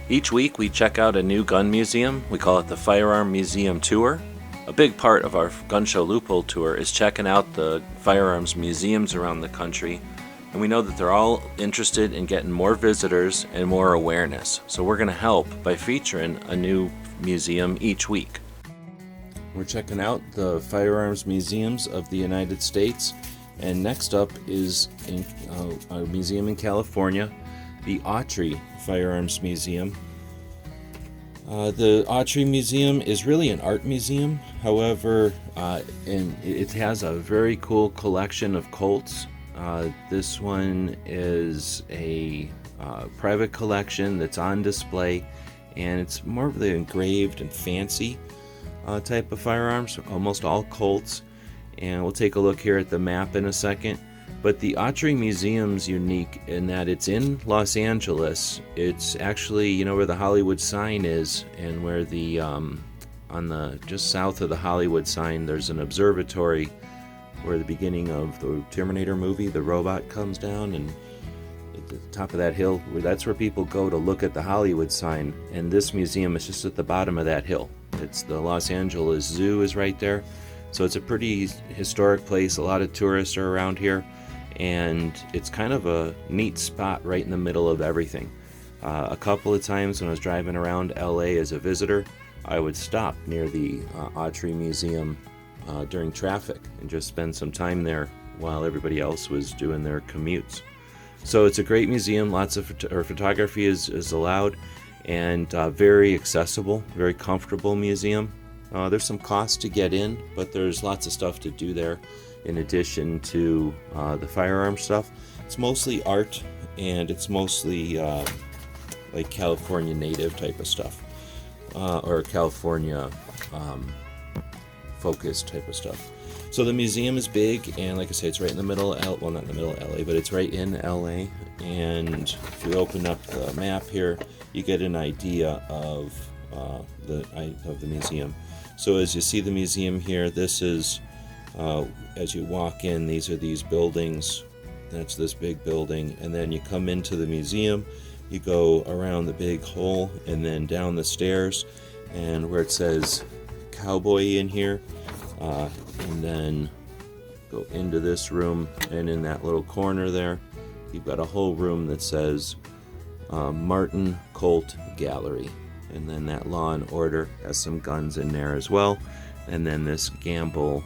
Each week we check out a new gun museum. We call it the Firearm Museum Tour. A big part of our Gun Show Loophole tour is checking out the firearms museums around the country, and we know that they're all interested in getting more visitors and more awareness. So we're going to help by featuring a new museum each week. We're checking out the firearms museums of the United States, and next up is a museum in California, the Autry Firearms Museum. The Autry Museum is really an art museum. However, and it has a very cool collection of Colts. This one is a private collection that's on display, and it's more of the engraved and fancy type of firearms, almost all Colts. And we'll take a look here at the map in a second. But the Autry Museum's unique in that it's in Los Angeles. It's actually, where the Hollywood sign is, and where the on the just south of the Hollywood sign, there's an observatory where the beginning of the Terminator movie, the robot comes down, and at the top of that hill, that's where people go to look at the Hollywood sign. And this museum is just at the bottom of that hill. It's the Los Angeles Zoo is right there. So it's a pretty historic place. A lot of tourists are around here, and it's kind of a neat spot right in the middle of everything. A couple of times when I was driving around LA as a visitor, I would stop near the Autry Museum during traffic and just spend some time there while everybody else was doing their commutes. So it's a great museum. Lots of photography is allowed, and very accessible, very comfortable museum. There's some cost to get in, but there's lots of stuff to do there in addition to the firearm stuff. It's mostly art, and it's mostly like California native type of stuff, or California focused type of stuff. So the museum is big, and like I say, it's right in the middle of well, not in the middle of LA, but it's right in LA. And if you open up the map here, you get an idea of the museum. So as you see the museum here, this is as you walk in, these are these buildings. That's this big building, and then you come into the museum, you go around the big hole and then down the stairs, and where it says cowboy in here, and then go into this room, and in that little corner there you've got a whole room that says Martin Colt Gallery, and then that Law and Order has some guns in there as well, and then this Gamble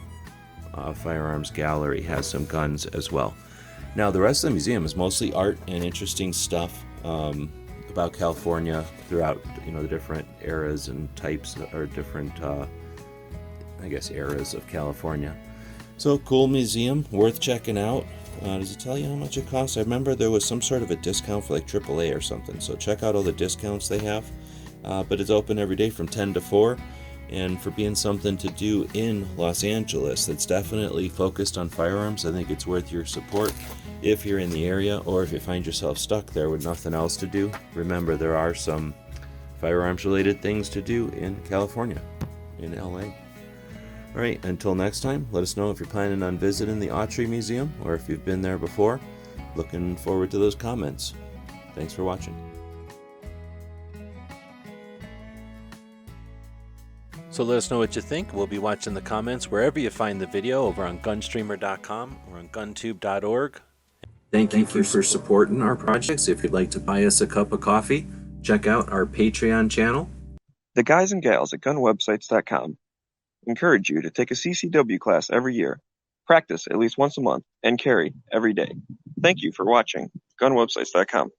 Firearms Gallery has some guns as well. Now the rest of the museum is mostly art and interesting stuff about California throughout the different eras and types, or different eras of California. So cool museum, worth checking out. Does it tell you how much it costs? I remember there was some sort of a discount for like AAA or something, so check out all the discounts they have. But it's open every day from 10 to 4. And for being something to do in Los Angeles that's definitely focused on firearms, I think it's worth your support if you're in the area, or if you find yourself stuck there with nothing else to do. Remember, there are some firearms related things to do in California, in LA. Alright, until next time, let us know if you're planning on visiting the Autry Museum, or if you've been there before. Looking forward to those comments. Thanks for watching. So let us know what you think. We'll be watching the comments wherever you find the video, over on gunstreamer.com or on guntube.org. Thank you for supporting our projects. If you'd like to buy us a cup of coffee, check out our Patreon channel. The guys and gals at gunwebsites.com encourage you to take a CCW class every year, practice at least once a month, and carry every day. Thank you for watching gunwebsites.com.